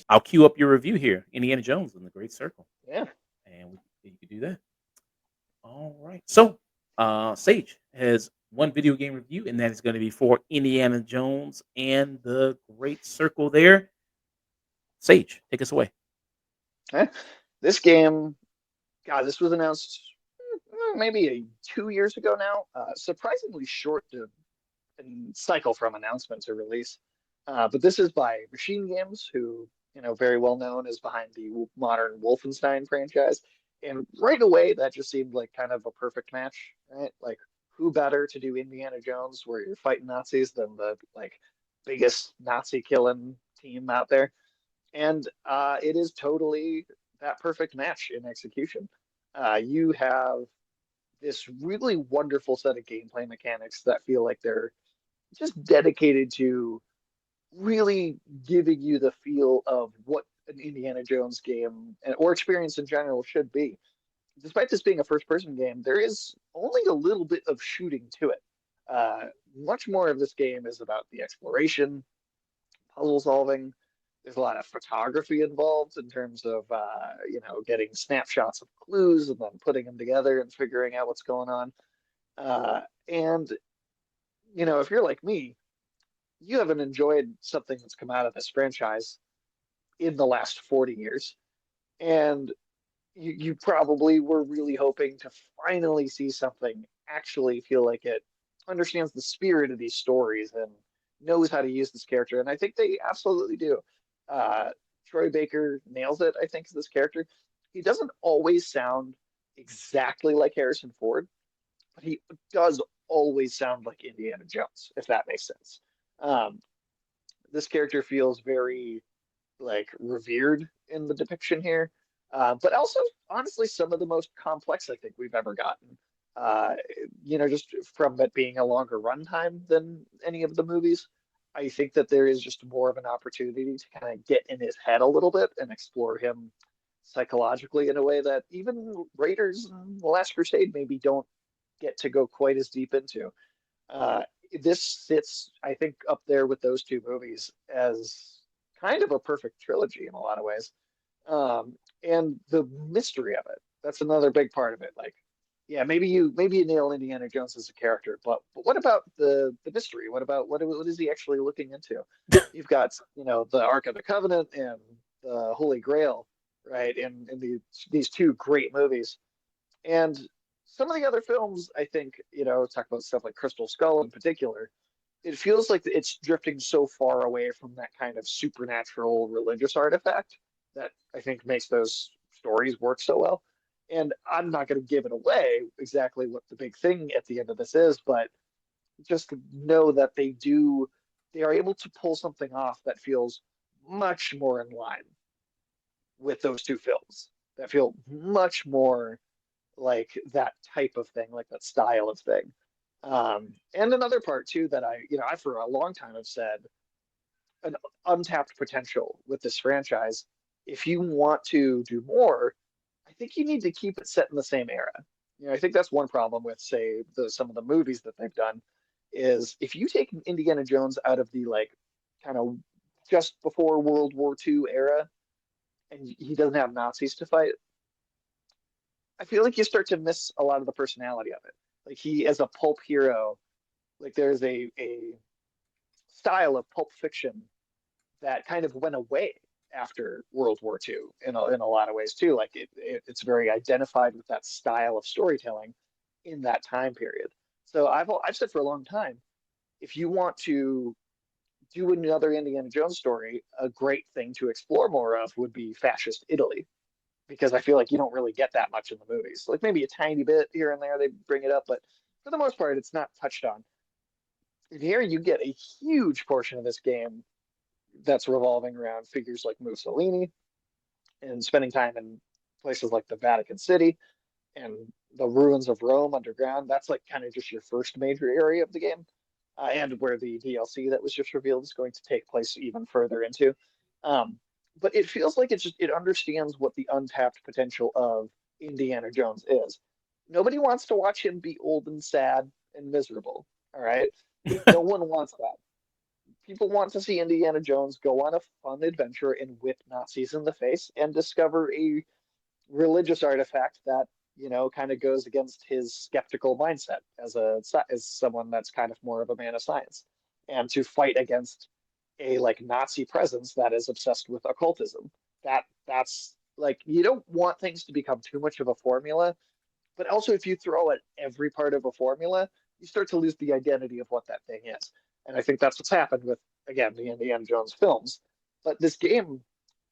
I'll queue up your review here, Indiana Jones and the Great Circle, Yeah. and you can do that. All right. So, Sage has one video game review, and that is going to be for Indiana Jones and the Great Circle. There, Sage, take us away. Okay. This game, God, this was announced maybe 2 years ago now. Surprisingly short cycle from announcement to release. But this is by Machine Games, who very well known is behind the modern Wolfenstein franchise. And right away, that just seemed like kind of a perfect match, right? Like, who better to do Indiana Jones, where you're fighting Nazis, than the biggest Nazi killing team out there? And it is totally that perfect match in execution. You have this really wonderful set of gameplay mechanics that feel like they're just dedicated to really giving you the feel of what an Indiana Jones game or experience in general should be. Despite this being a first person game, there is only a little bit of shooting to it. Uh, Much more of this game is about the exploration, puzzle solving. There's a lot of photography involved in terms of getting snapshots of clues and then putting them together and figuring out what's going on. And if you're like me, you haven't enjoyed something that's come out of this franchise in the last 40 years. And you probably were really hoping to finally see something actually feel like it understands the spirit of these stories and knows how to use this character. And I think they absolutely do. Uh, Troy Baker nails it, I think, as this character. He doesn't always sound exactly like Harrison Ford, but he does always sound like Indiana Jones, if that makes sense. Um, this character feels very revered in the depiction here, but also honestly some of the most complex I think we've ever gotten. Uh, just from it being a longer runtime than any of the movies, I think that there is just more of an opportunity to kind of get in his head a little bit and explore him psychologically in a way that even Raiders and The Last Crusade maybe don't get to go quite as deep into. Uh, this sits, I think, up there with those two movies as kind of a perfect trilogy in a lot of ways. And the mystery of it, that's another big part of it. Like, yeah, maybe you nail Indiana Jones as a character, but what about the mystery? What about what is he actually looking into? You've got, the Ark of the Covenant and the Holy Grail, right? In these two great movies. And some of the other films, I think, talk about stuff like Crystal Skull in particular. It feels like it's drifting so far away from that kind of supernatural religious artifact that I think makes those stories work so well. And I'm not going to give it away exactly what the big thing at the end of this is, but just know that they are able to pull something off that feels much more in line with those two films, that feel much more like that type of thing, like that style of thing. And another part too that I for a long time have said an untapped potential with this franchise. If you want to do more, I think you need to keep it set in the same era. I think that's one problem with, say, some of the movies that they've done is if you take Indiana Jones out of the kind of just before World War II era and he doesn't have Nazis to fight, I feel like you start to miss a lot of the personality of it. Like he, as a pulp hero, like there's a style of pulp fiction that kind of went away after World War II in a lot of ways too. Like it's very identified with that style of storytelling in that time period. So I've said for a long time, if you want to do another Indiana Jones story, a great thing to explore more of would be fascist Italy, because I feel like you don't really get that much in the movies. Like maybe a tiny bit here and there they bring it up, but for the most part, it's not touched on. And here you get a huge portion of this game that's revolving around figures like Mussolini and spending time in places like the Vatican City and the ruins of Rome underground. That's like kind of just your first major area of the game, and where the DLC that was just revealed is going to take place even further into. But it feels like it understands what the untapped potential of Indiana Jones is. Nobody wants to watch him be old and sad and miserable. All right. No one wants that. People want to see Indiana Jones go on a fun adventure and whip Nazis in the face and discover a religious artifact that, kind of goes against his skeptical mindset as someone that's kind of more of a man of science, and to fight against a like Nazi presence that is obsessed with occultism. That's like, you don't want things to become too much of a formula, but also if you throw at every part of a formula, you start to lose the identity of what that thing is. And I think that's what's happened with, again, the Indiana Jones films. But this game,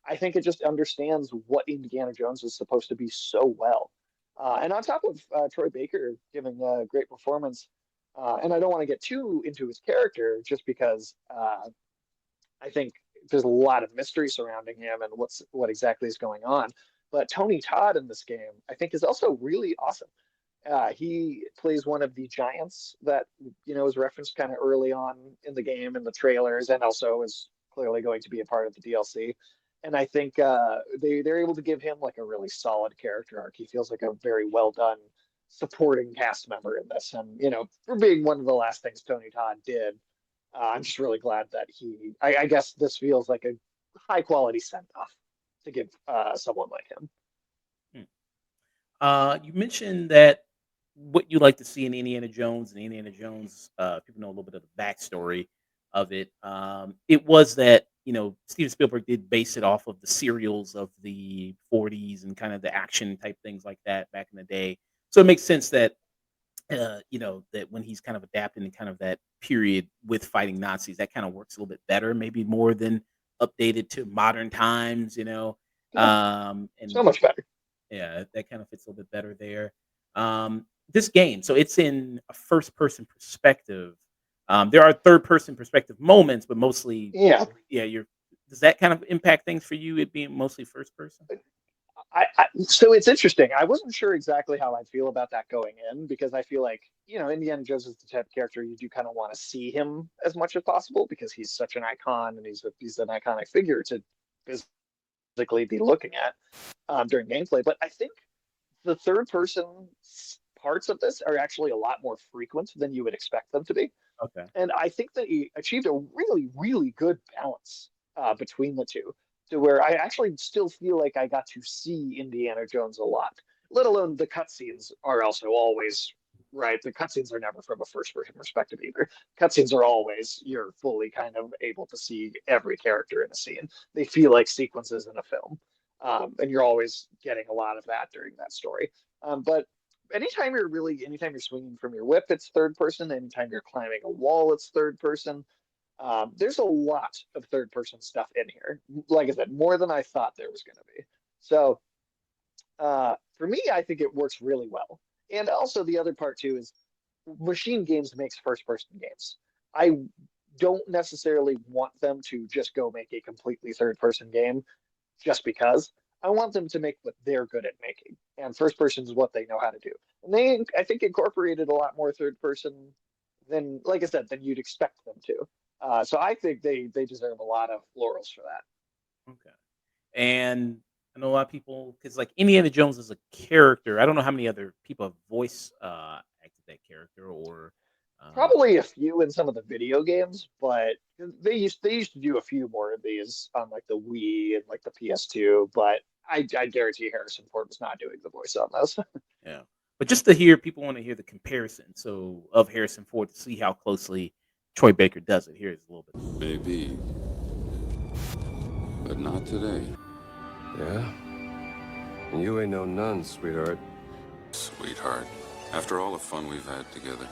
I think it just understands what Indiana Jones is supposed to be so well. And on top of Troy Baker giving a great performance, and I don't want to get too into his character just because I think there's a lot of mystery surrounding him and what exactly is going on. But Tony Todd in this game, I think, is also really awesome. He plays one of the giants that is referenced kind of early on in the game in the trailers, and also is clearly going to be a part of the DLC. And I think they're able to give him like a really solid character arc. He feels like a very well done supporting cast member in this, and for being one of the last things Tony Todd did, I'm just really glad that I guess this feels like a high quality send off to give someone like him. Hmm. You mentioned that what you like to see in Indiana Jones and Indiana Jones, people know a little bit of the backstory of it. It was that Steven Spielberg did base it off of the serials of the '40s and kind of the action type things like that back in the day. So it makes sense that that when he's kind of adapting in kind of that period with fighting Nazis, that kind of works a little bit better, maybe more than updated to modern times. Yeah, And so much better. yeah, that kind of fits a little bit better there. This game, so it's in a first person perspective. There are third person perspective moments, but mostly, Yeah, yeah, you're. Does that kind of impact things for you? It being mostly first person. so it's interesting. I wasn't sure exactly how I'd feel about that going in because I feel like, Indiana Jones is the type of character you do kind of want to see him as much as possible because he's such an icon and he's an iconic figure to physically be looking at during gameplay. But I think the third person parts of this are actually a lot more frequent than you would expect them to be. Okay. And I think that he achieved a really, really good balance between the two, to where I actually still feel like I got to see Indiana Jones a lot. Let alone the cutscenes are also always right. The cutscenes are never from a first-person perspective either. Cutscenes are always you're fully kind of able to see every character in a scene. They feel like sequences in a film, and you're always getting a lot of that during that story. But anytime you're swinging from your whip, it's third person. Anytime you're climbing a wall, it's third person. There's a lot of third person stuff in here. Like I said, more than I thought there was going to be. So for me, I think it works really well. And also the other part too is machine games makes first person games. I don't necessarily want them to just go make a completely third person game just because. I want them to make what they're good at making, and first person is what they know how to do. And they, I think, incorporated a lot more third person than, like I said, than you'd expect them to. So I think they deserve a lot of laurels for that. Okay. And I know a lot of people because like Indiana Jones is a character. I don't know how many other people have voice acted that character or uh, Probably a few in some of the video games, but they used to do a few more of these on like the Wii and like the PS2. But I guarantee Harrison Ford was not doing the voice on those. yeah. But just to hear people want to hear the comparison, so of Harrison Ford to see how closely Troy Baker does it. Here's a little bit. Maybe, but not today. Yeah? And you ain't no nun, sweetheart. Sweetheart, after all the fun we've had together,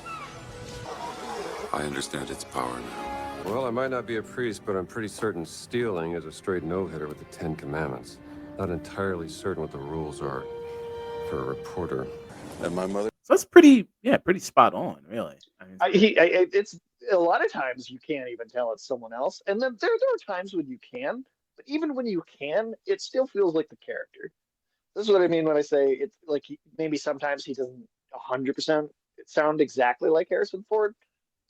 I understand its power now. Well, I might not be a priest, but I'm pretty certain stealing is a straight no-hitter with the Ten Commandments. Not entirely certain what the rules are for a reporter. And my mother? So that's pretty, yeah, pretty spot on, really. I mean, It's a lot of times you can't even tell it's someone else, and then there are times when you can, but even when you can, it still feels like the character. This is what I mean when I say it's like maybe sometimes he doesn't 100% sound exactly like Harrison Ford,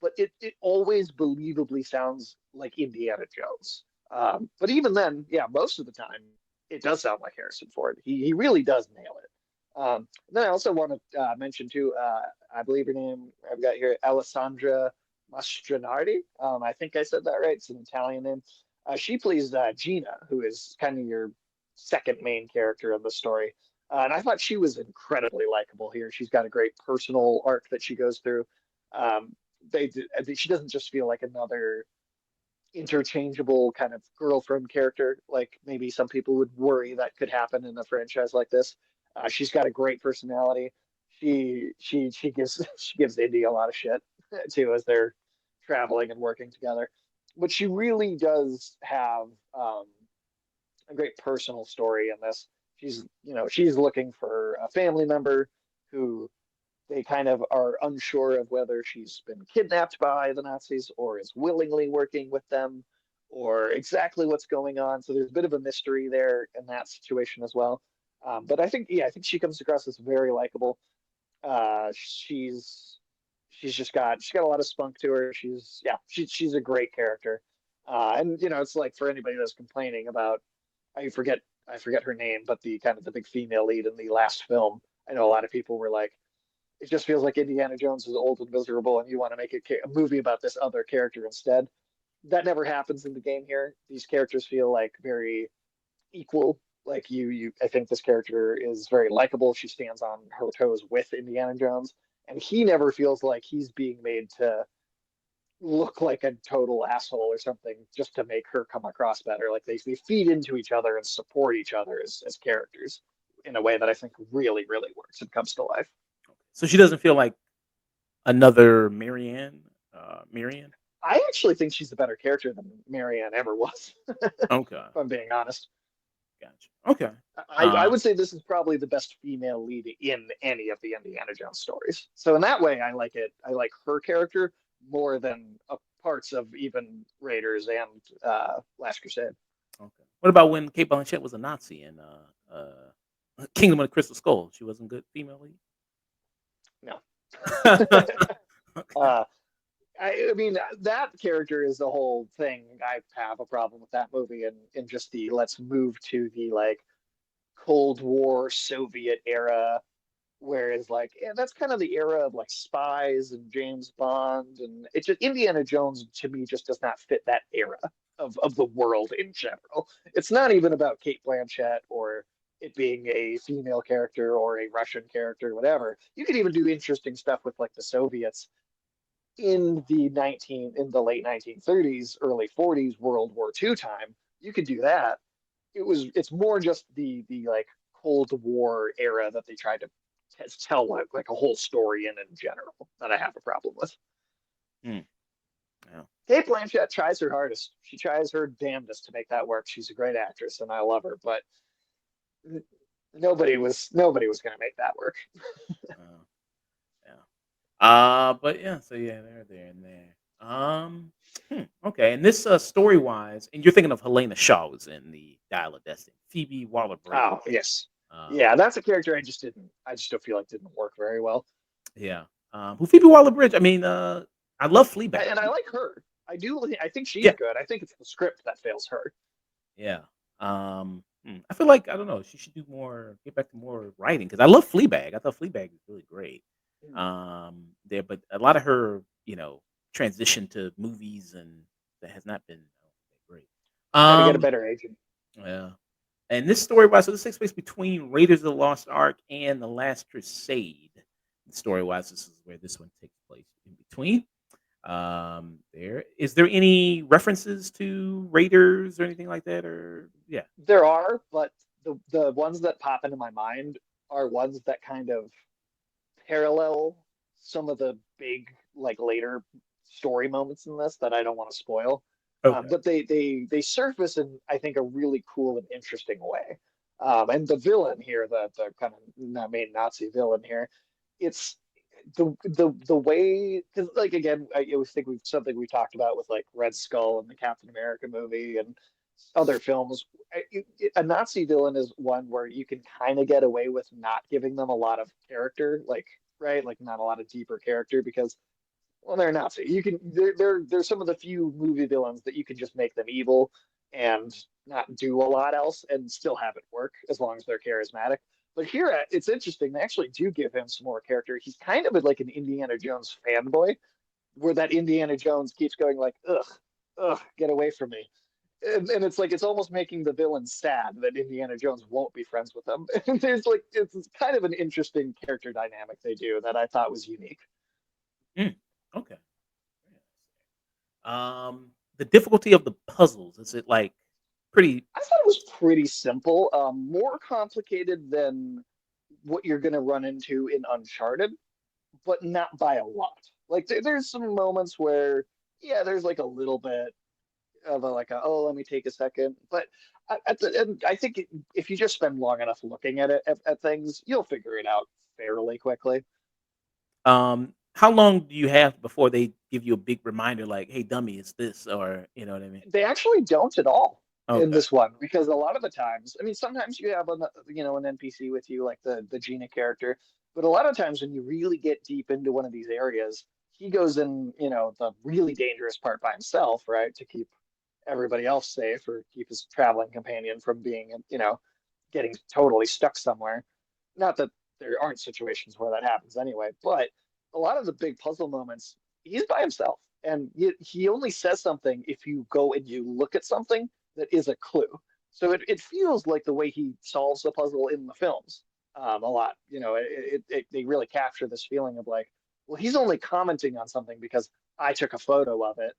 but it always believably sounds like Indiana Jones. But even then, yeah, most of the time it does sound like Harrison Ford. He really does nail it. Then I also want to mention too, I believe her name I've got here, Alessandra Mastronardi. I think I said that right. It's an Italian name. She plays Gina, who is kind of your second main character in the story. And I thought she was incredibly likable here. She's got a great personal arc that she goes through. Um, she doesn't just feel like another interchangeable kind of girlfriend character, like maybe some people would worry that could happen in a franchise like this. She's got a great personality. She gives she gives Indy a lot of shit too as they're traveling and working together. But she really does have a great personal story in this. She's looking for a family member who they kind of are unsure of whether she's been kidnapped by the Nazis or is willingly working with them or exactly what's going on. So there's a bit of a mystery there in that situation as well. But I think she comes across as very likable. She's got a lot of spunk to her. She's a great character. And it's like for anybody that's complaining about, I forget I forget her name, but the kind of the big female lead in the last film. I know a lot of people were like, it just feels like Indiana Jones is old and miserable, and you want to make a movie about this other character instead. That never happens in the game here. These characters feel like very equal. Like I think this character is very likable. She stands on her toes with Indiana Jones, and he never feels like he's being made to look like a total asshole or something just to make her come across better. Like they feed into each other and support each other as characters in a way that I think really, really works and comes to life. So she doesn't feel like another Marianne. Marianne. I actually think she's a better character than Marianne ever was, Okay, if I'm being honest. gotcha. Okay. I would say this is probably the best female lead in any of the Indiana Jones stories. So in that way, I like it. I like her character more than parts of even Raiders and Last Crusade. Okay. What about when Kate Blanchett was a Nazi in Kingdom of the Crystal Skull? She wasn't good female lead. No. Okay. uh, I mean, that character is the whole thing. I have a problem with that movie and just the let's move to the like Cold War Soviet era, whereas like that's kind of the era of like spies and James Bond, and it's just Indiana Jones to me just does not fit that era of the world in general. It's not even about Kate Blanchett or it being a female character or a Russian character, whatever. You could even do interesting stuff with like the Soviets in the late 1930s, early 40s, World War II time. You could do that. It's more just the like Cold War era that they tried to tell like a whole story in general that I have a problem with. Hmm. Yeah. Kate Blanchett tries her hardest. She tries her damnedest to make that work. She's a great actress and I love her, but nobody was going to make that work. Uh, yeah. But yeah. So yeah, they're there and there. Okay. And this story wise, and you're thinking of Helena Shaw was in the Dial of Destiny. Phoebe Waller Bridge. Oh yes, Um, yeah, that's a character I just don't feel like didn't work very well. yeah. Who Phoebe Waller Bridge? I mean, I love Fleabag. And I like her. I think she's Yeah. good. I think it's the script that fails her. Yeah. I feel like I don't know. She should do more. Get back to more writing because I love Fleabag. I thought Fleabag was really great. There, but a lot of her, transition to movies and that has not been great. Got to get a Um, better agent. yeah. And this story wise, so this takes place between Raiders of the Lost Ark and the Last Crusade. Story wise, this is where this one takes place in between. There any references to Raiders or anything like that? Or yeah, There are, but the ones that pop into my mind are ones that kind of parallel some of the big like later story moments in this that I don't want to spoil. okay, But they surface in I think a really cool and interesting way. And the villain here, the kind of main Nazi villain here, it's the way because like again I always think we've something we talked about with like Red Skull and the Captain America movie and other films. A Nazi villain is one where you can kind of get away with not giving them a lot of character, like right, like not a lot of deeper character because well they're Nazi. You can they're some of the few movie villains that you can just make them evil and not do a lot else and still have it work as long as they're charismatic. But here, it's interesting. They actually do give him some more character. He's kind of like an Indiana Jones fanboy, where that Indiana Jones keeps going like, ugh, ugh, get away from me. And it's like it's almost making the villain sad that Indiana Jones won't be friends with them. And there's like it's kind of an interesting character dynamic they do that I thought was unique. Mm, okay. The difficulty of the puzzles, is it like pretty? I thought it was pretty simple, more complicated than what you're going to run into in Uncharted, but not by a lot. Like there's some moments where, yeah, there's like a little bit of a like a oh let me take a second, but at the end, I think if you just spend long enough looking at it at things, you'll figure it out fairly quickly. How long do you have before they give you a big reminder like, "Hey, dummy, it's this," or you know what I mean? They actually don't at all in Okay. this one because a lot of the times, I mean, sometimes you have an NPC with you like the Gina character, but a lot of times when you really get deep into one of these areas, he goes in, the really dangerous part by himself, right, to keep everybody else safe or keep his traveling companion from being, getting totally stuck somewhere. Not that there aren't situations where that happens anyway, but a lot of the big puzzle moments, he's by himself. And he only says something if you go and you look at something that is a clue. So it feels like the way he solves the puzzle in the films a lot. They really capture this feeling of like, well, he's only commenting on something because I took a photo of it.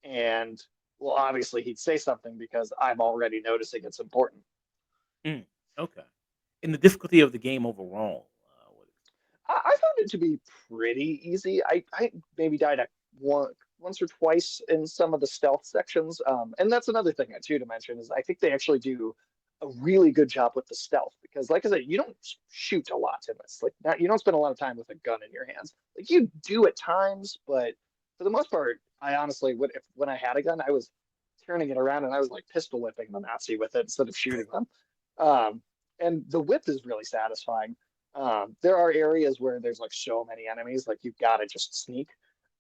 And well, obviously he'd say something because I'm already noticing it's important. Mm, okay. And the difficulty of the game overall, what I found it to be pretty easy. I maybe died at once or twice in some of the stealth sections. And that's another thing too to mention is I think they actually do a really good job with the stealth because, like I said, you don't shoot a lot in this. Like, not, you don't spend a lot of time with a gun in your hands. Like you do at times, but for the most part, I honestly would if when I had a gun, I was turning it around and I was like pistol whipping the Nazi with it instead of shooting them. Um, and the whip is really satisfying. There are areas where there's like so many enemies, like you've got to just sneak.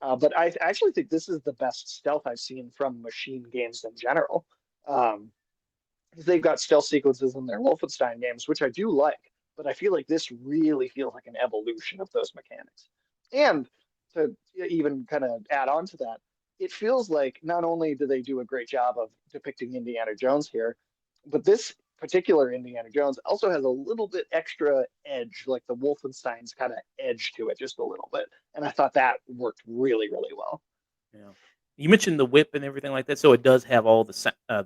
But I actually think this is the best stealth I've seen from machine games in general. Um, they've got stealth sequences in their Wolfenstein games, which I do like, but I feel like this really feels like an evolution of those mechanics. And to even kind of add on to that, it feels like not only do they do a great job of depicting Indiana Jones here, but this particular Indiana Jones also has a little bit extra edge, like the Wolfenstein's kind of edge to it, just a little bit. And I thought that worked really, really well. yeah. You mentioned the whip and everything like that, so it does have all the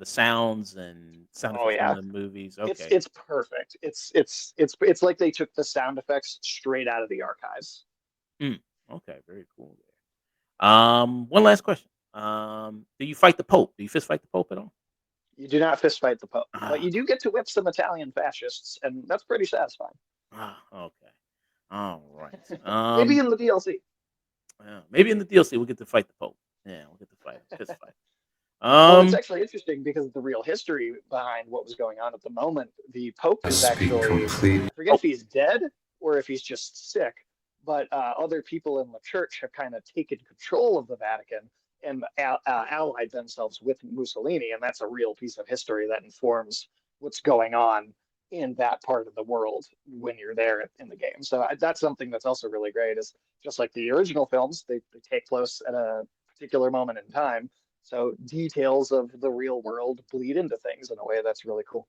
sounds and sound Oh effects from yeah, the movies. it's Okay. it's perfect. It's like they took the sound effects straight out of the archives. Mm, okay, very cool there. One last question. Do you fight the Pope? Do you fist fight the Pope at all? You do not fist fight the Pope, but Ah, you do get to whip some Italian fascists, and that's pretty satisfying. okay. All right. Maybe in the DLC. Maybe in the DLC we'll get to fight the Pope. Yeah, we'll get to fight fist fight. Well, it's Um, actually interesting because of the real history behind what was going on at the moment. The Pope I is speak actually, complete. I forget oh, if he's dead or if he's just sick, but other people in the church have kind of taken control of the Vatican and allied themselves with Mussolini. And that's a real piece of history that informs what's going on in that part of the world when you're there in the game. So that's something that's also really great is just like the original films, they take place at a particular moment in time, so details of the real world bleed into things in a way that's really cool.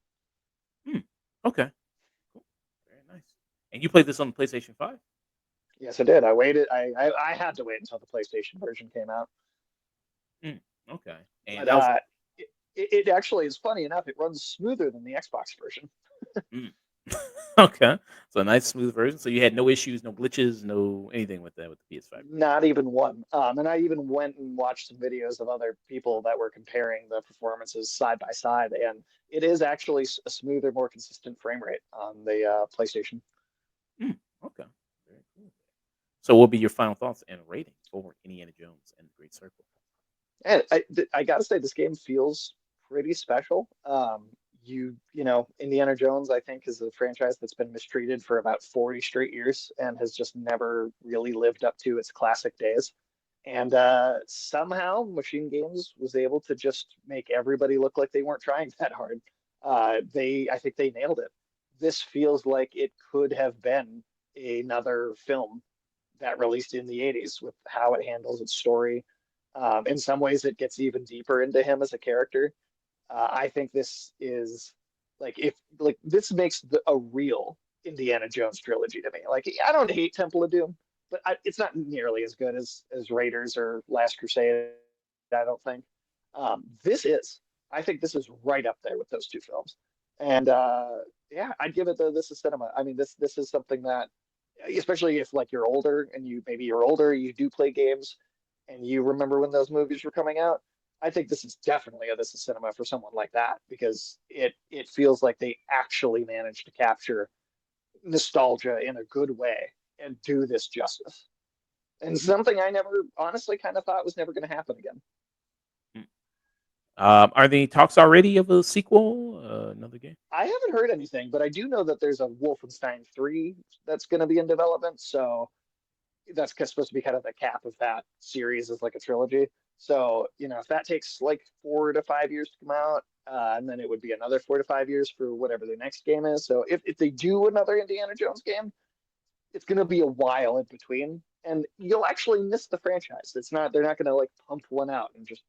hmm, okay, cool, very nice. And you played this on the PlayStation 5? Yes, I did. I waited. I had to wait until the PlayStation version came out. Mm, okay, and But that was it actually is funny enough. It runs smoother than the Xbox version. mm. Okay. So a nice smooth version. So you had no issues, no glitches, no anything with that with the PS5 version. Not even one. And I even went and watched some videos of other people that were comparing the performances side by side, and it is actually a smoother, more consistent frame rate on the PlayStation. Mm, okay. Very cool. So what will be your final thoughts and rating for Indiana Jones and the Great Circle? And I got to say, this game feels pretty special. Indiana Jones, I think, is a franchise that's been mistreated for about 40 straight years and has just never really lived up to its classic days. And somehow Machine Games was able to just make everybody look like they weren't trying that hard. I think they nailed it. This feels like it could have been another film that released in the 80s with how it handles its story. In some ways, it gets even deeper into him as a character. I think this is like if like this makes a real Indiana Jones trilogy to me. Like I don't hate Temple of Doom, but it's not nearly as good as Raiders or Last Crusade. I don't think. This is. I think this is right up there with those two films. And yeah, I'd give it this is cinema. I mean, this is something that, especially if like you're older and you're older, you do play games, and you remember when those movies were coming out. I think this is definitely a this is cinema for someone like that because it feels like they actually managed to capture nostalgia in a good way and do this justice. And something I never honestly kind of thought was never going to happen again. Are there any talks already of a sequel? Another game? I haven't heard anything, but I do know that there's a Wolfenstein 3 that's going to be in development. So that's supposed to be kind of the cap of that series as like a trilogy. So, if that takes like 4 to 5 years to come out, and then it would be another 4 to 5 years for whatever the next game is. So if they do another Indiana Jones game, it's going to be a while in between, and you'll actually miss the franchise. They're not going to like pump one out and just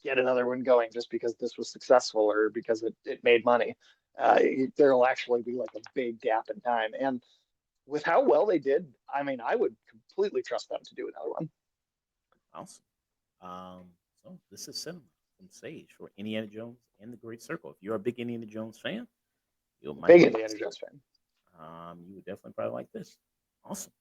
get another one going just because this was successful or because it made money. There'll actually be like a big gap in time. And with how well they did, I mean, I would completely trust them to do another one. Awesome. So this is cinema from Sage for Indiana Jones and the Great Circle. If you're a big Indiana Jones fan, you might Big like Indiana this. Jones fan. You would definitely probably like this. Awesome.